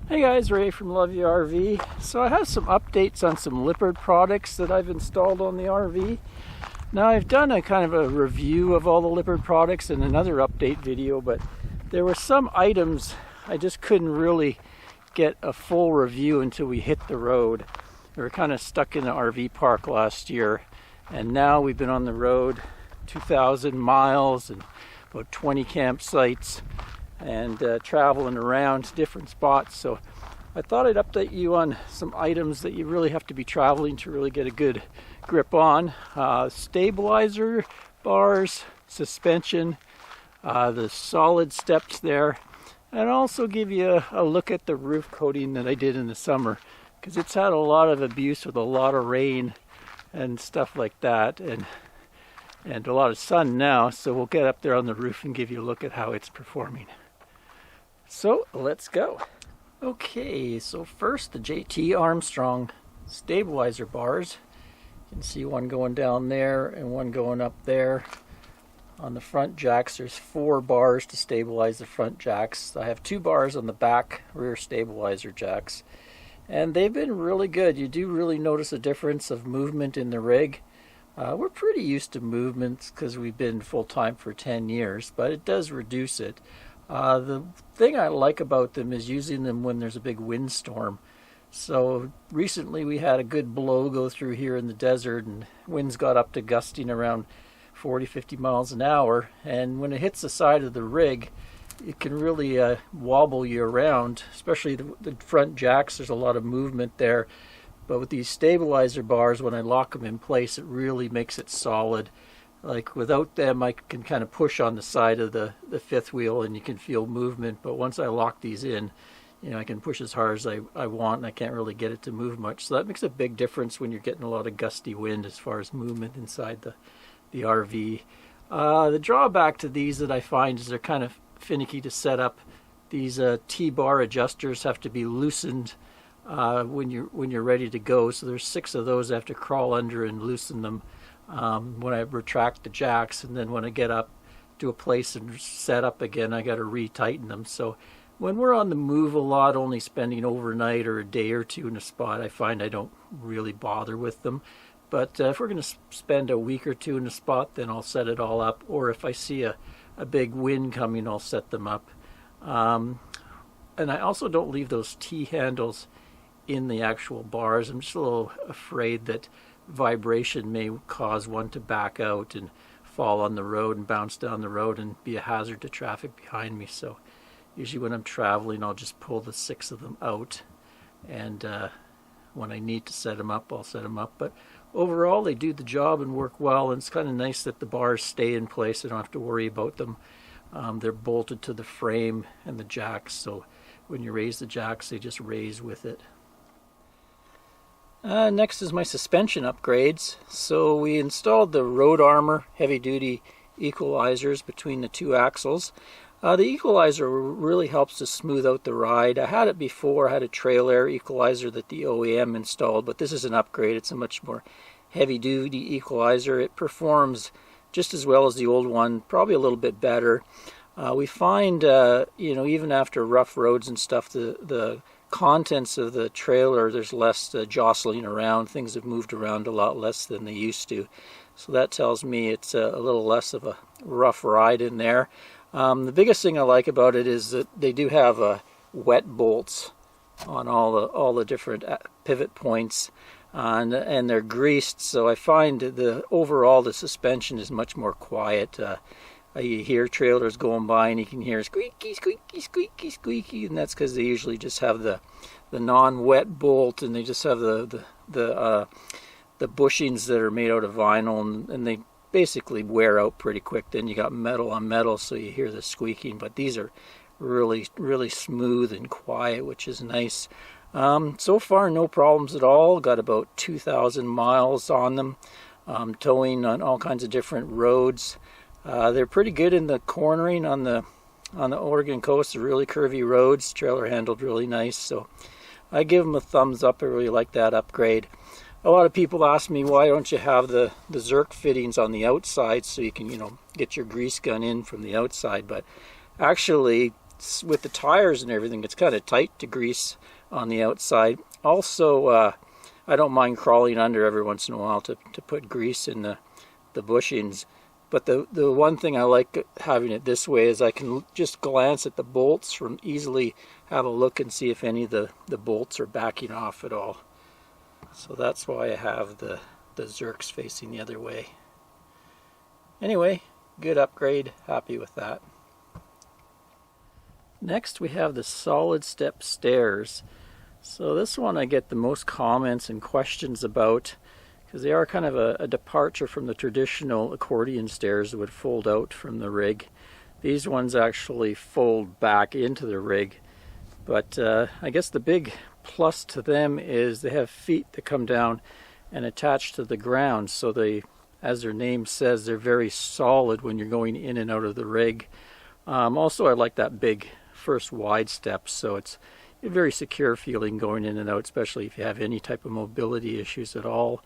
Hey guys, Ray from Love You RV. So I have some updates on some Lippert products that I've installed on the RV. Now I've done a kind of a review of all the Lippert products in another update video, but there were some items I just couldn't really get a full review until we hit the road. We were kind of stuck in the RV park last year, and now we've been on the road 2,000 miles and about 20 campsites and traveling around different spots. So I thought I'd update you on some items that you really have to be traveling to really get a good grip on. Stabilizer bars, suspension, the solid steps there, and also give you a look at the roof coating that I did in the summer, because it's had a lot of abuse with a lot of rain and stuff like that, and a lot of sun now. So we'll get up there on the roof and give you a look at how it's performing. So let's go. Okay, so first the JT Armstrong stabilizer bars. You can see one going down there and one going up there. On the front jacks, there's 4 bars to stabilize the front jacks. I have 2 bars on the back rear stabilizer jacks, and they've been really good. You do really notice a difference of movement in the rig. We're pretty used to movements because we've been full-time for 10 years, but it does reduce it. The thing I like about them is using them when there's a big windstorm. So recently we had a good blow go through here in the desert, and winds got up to gusting around 40-50 miles an hour, and when it hits the side of the rig, it can really wobble you around, especially the front jacks. There's a lot of movement there, but with these stabilizer bars, when I lock them in place, it really makes it solid. Like without them, I can kind of push on the side of the fifth wheel and you can feel movement, but once I lock these in, I can push as hard as I want, and I can't really get it to move much. So that makes a big difference when you're getting a lot of gusty wind as far as movement inside the RV. The drawback to these that I find is they're kind of finicky to set up. These T-bar adjusters have to be loosened when you're ready to go. So there's 6 of those. I have to crawl under and loosen them when I retract the jacks, and then when I get up to a place and set up again, I got to re-tighten them. So when we're on the move a lot, only spending overnight or a day or two in a spot, I find I don't really bother with them. But if we're going to spend a week or two in a spot, then I'll set it all up. Or if I see a big wind coming, I'll set them up. And I also don't leave those T-handles in the actual bars. I'm just a little afraid that vibration may cause one to back out and fall on the road and bounce down the road and be a hazard to traffic behind me. So usually when I'm traveling, I'll just pull the 6 of them out, and when I need to set them up, I'll set them up. But overall, they do the job and work well, and it's kind of nice that the bars stay in place. I don't have to worry about them. They're bolted to the frame and the jacks, so when you raise the jacks, they just raise with it. Next is my suspension upgrades. So we installed the Road Armor heavy-duty equalizers between the 2 axles. The equalizer really helps to smooth out the ride. I had it before. I had a trail air equalizer that the OEM installed, but this is an upgrade. It's a much more heavy-duty equalizer. It performs just as well as the old one, probably a little bit better. We find, even after rough roads and stuff, the contents of the trailer, there's less jostling around. Things have moved around a lot less than they used to. So that tells me it's a little less of a rough ride in there. The biggest thing I like about it is that they do have wet bolts on all the different pivot points, and they're greased. So I find the suspension is much more quiet. You hear trailers going by and you can hear squeaky, squeaky, squeaky, squeaky, and that's because they usually just have the non-wet bolt, and they just have the bushings that are made out of vinyl, and they basically wear out pretty quick. Then you got metal on metal, so you hear the squeaking, but these are really, really smooth and quiet, which is nice. So far, no problems at all. Got about 2,000 miles on them, towing on all kinds of different roads. They're pretty good in the cornering on the Oregon coast, the really curvy roads. Trailer handled really nice, so I give them a thumbs up. I really like that upgrade. A lot of people ask me, why don't you have the Zerk fittings on the outside so you can, get your grease gun in from the outside? But actually, with the tires and everything, it's kind of tight to grease on the outside. Also, I don't mind crawling under every once in a while to put grease in the bushings. But the one thing I like having it this way is I can just glance at the bolts from easily have a look and see if any of the bolts are backing off at all. So that's why I have the Zerks facing the other way. Anyway, good upgrade, happy with that. Next we have the solid step stairs. So this one I get the most comments and questions about, because they are kind of a departure from the traditional accordion stairs that would fold out from the rig. These ones actually fold back into the rig, but I guess the big plus to them is they have feet that come down and attach to the ground, so they, as their name says, they're very solid when you're going in and out of the rig. Also, I like that big first wide step, so it's a very secure feeling going in and out, especially if you have any type of mobility issues at all.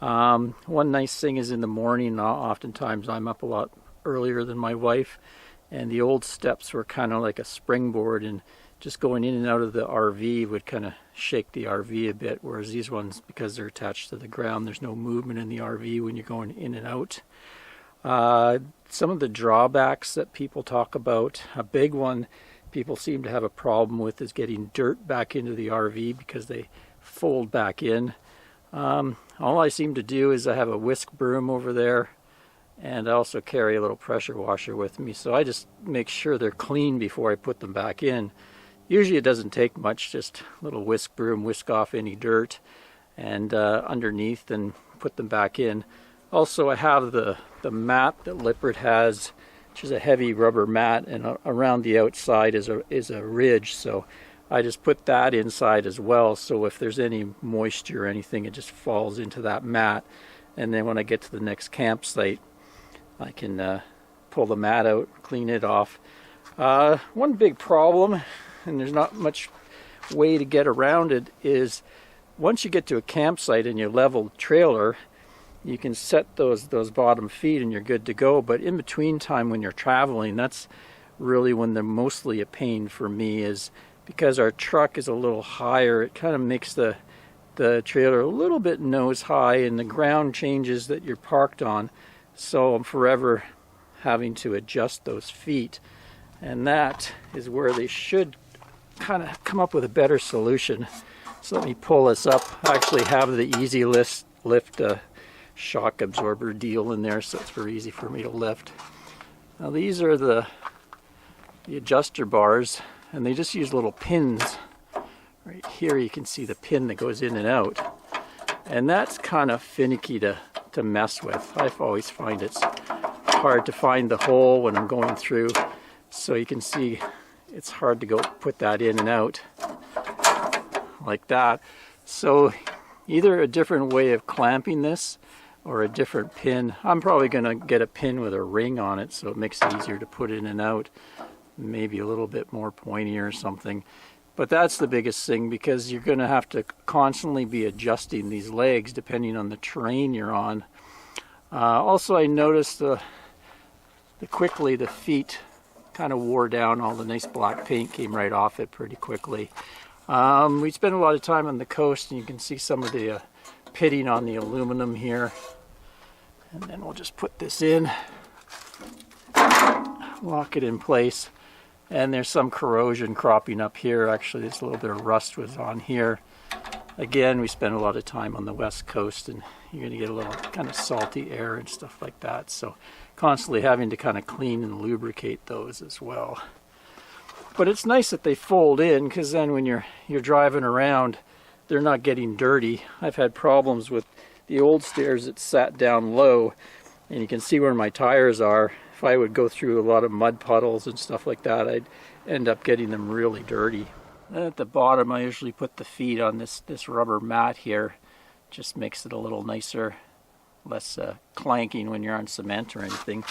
One nice thing is in the morning, oftentimes I'm up a lot earlier than my wife, and the old steps were kind of like a springboard, and just going in and out of the RV would kind of shake the RV a bit, whereas these ones, because they're attached to the ground, there's no movement in the RV when you're going in and out. Some of the drawbacks that people talk about, a big one people seem to have a problem with, is getting dirt back into the RV because they fold back in. All I seem to do is I have a whisk broom over there, and I also carry a little pressure washer with me, so I just make sure they're clean before I put them back in. Usually it doesn't take much, just a little whisk broom, whisk off any dirt and underneath, and put them back in. Also, I have the mat that Lippert has, which is a heavy rubber mat, and around the outside is a ridge, so I just put that inside as well, so if there's any moisture or anything, it just falls into that mat. And then when I get to the next campsite, I can pull the mat out, clean it off. One big problem, and there's not much way to get around it, is once you get to a campsite and you level the trailer, you can set those bottom feet and you're good to go. But in between time when you're traveling, that's really when they're mostly a pain for me, is because our truck is a little higher. It kind of makes the trailer a little bit nose high, and the ground changes that you're parked on, so I'm forever having to adjust those feet. And that is where they should kind of come up with a better solution. So let me pull this up. I actually have the easy lift shock absorber deal in there, so it's very easy for me to lift. Now these are the adjuster bars, and they just use little pins. Right here you can see the pin that goes in and out, and that's kind of finicky to mess with. I always find it's hard to find the hole when I'm going through, so you can see it's hard to go put that in and out like that. So either a different way of clamping this or a different pin. I'm probably going to get a pin with a ring on it, so it makes it easier to put in and out. Maybe a little bit more pointy or something. But that's the biggest thing, because you're going to have to constantly be adjusting these legs depending on the terrain you're on. Also, I noticed quickly the feet kind of wore down. All the nice black paint came right off it pretty quickly. We spent a lot of time on the coast, and you can see some of the pitting on the aluminum here. And then we'll just put this in, lock it in place. And there's some corrosion cropping up here. Actually, there's a little bit of rust was on here. Again, we spend a lot of time on the west coast, and you're going to get a little kind of salty air and stuff like that. So constantly having to kind of clean and lubricate those as well. But it's nice that they fold in, because then when you're driving around, they're not getting dirty. I've had problems with the old stairs that sat down low, and you can see where my tires are. If I would go through a lot of mud puddles and stuff like that, I'd end up getting them really dirty. And at the bottom, I usually put the feet on this rubber mat here. Just makes it a little nicer, less clanking when you're on cement or anything.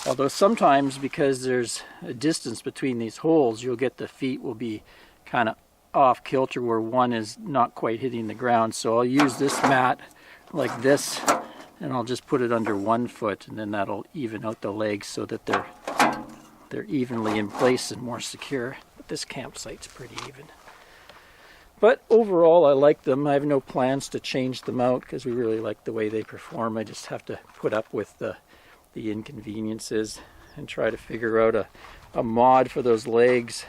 Although sometimes, because there's a distance between these holes, you'll get the feet will be kind of off kilter where one is not quite hitting the ground. So I'll use this mat like this, and I'll just put it under one foot, and then that'll even out the legs so that they're evenly in place and more secure. But this campsite's pretty even. But overall, I like them. I have no plans to change them out because we really like the way they perform. I just have to put up with the inconveniences and try to figure out a mod for those legs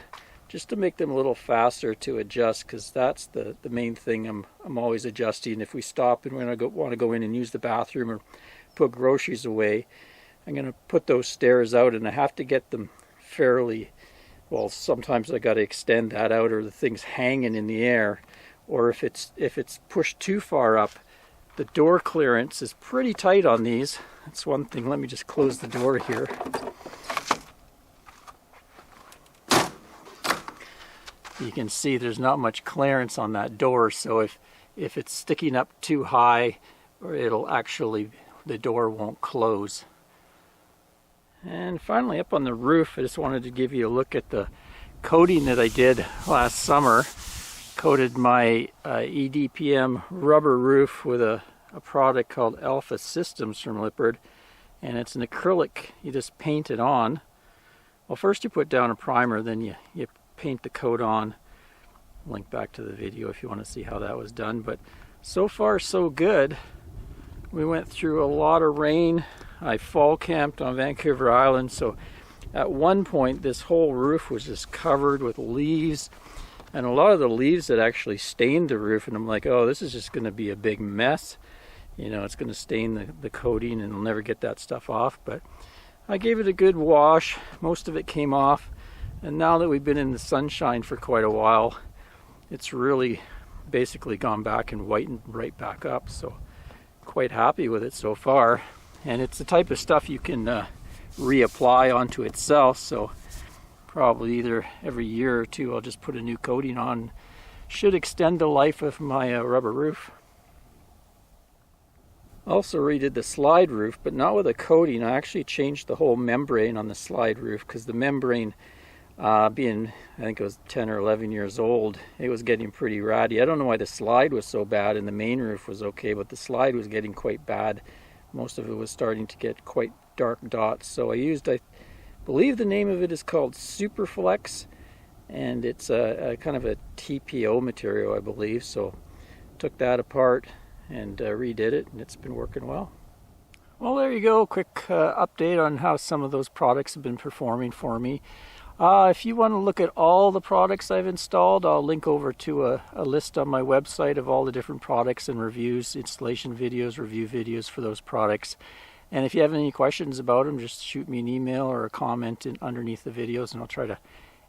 just to make them a little faster to adjust, because that's the main thing I'm always adjusting. If we stop and want to go in and use the bathroom or put groceries away, I'm going to put those stairs out, and I have to get them fairly well. Sometimes I got to extend that out, or the thing's hanging in the air, or if it's pushed too far up, the door clearance is pretty tight on these. That's one thing. Let me just close the door here. You can see there's not much clearance on that door, so if it's sticking up too high, or it'll actually, the door won't close. And finally, up on the roof, I just wanted to give you a look at the coating that I did last summer. Coated my EDPM rubber roof with a product called Alpha Systems from Lippert, and it's an acrylic. You just paint it on. Well, first you put down a primer, then you paint the coat on. Link back to the video if you want to see how that was done. But so far so good. We went through a lot of rain. I fall camped on Vancouver Island, so at one point this whole roof was just covered with leaves, and a lot of the leaves had actually stained the roof, and I'm like, oh, this is just going to be a big mess. You know, it's going to stain the coating and I'll never get that stuff off. But I gave it a good wash. Most of it came off, and now that we've been in the sunshine for quite a while, it's really basically gone back and whitened right back up. So quite happy with it so far. And it's the type of stuff you can reapply onto itself, so probably either every year or two I'll just put a new coating on. Should extend the life of my rubber roof. Also redid the slide roof, but not with a coating. I actually changed the whole membrane on the slide roof, because the membrane, being, I think it was 10 or 11 years old, it was getting pretty ratty. I don't know why the slide was so bad and the main roof was okay, but the slide was getting quite bad. Most of it was starting to get quite dark dots. So I used, I believe the name of it is called Superflex, and it's a kind of a TPO material, I believe. So took that apart and redid it, and it's been working well. Well, there you go. Quick update on how some of those products have been performing for me. If you want to look at all the products I've installed, I'll link over to a list on my website of all the different products and reviews, installation videos, review videos for those products. And if you have any questions about them, just shoot me an email or a comment underneath the videos, and I'll try to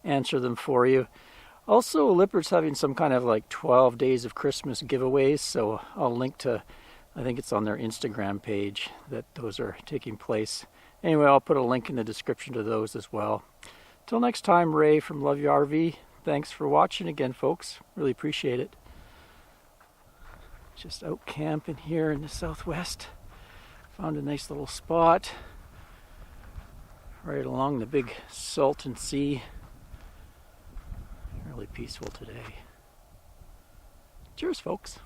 answer them for you. Also, Lippert's having some kind of like 12 days of Christmas giveaways, so I'll link to, I think it's on their Instagram page that those are taking place. Anyway, I'll put a link in the description to those as well. Till next time, Ray from Love Your RV. Thanks for watching again, folks. Really appreciate it. Just out camping here in the southwest. Found a nice little spot right along the big Salton Sea. Really peaceful today. Cheers, folks.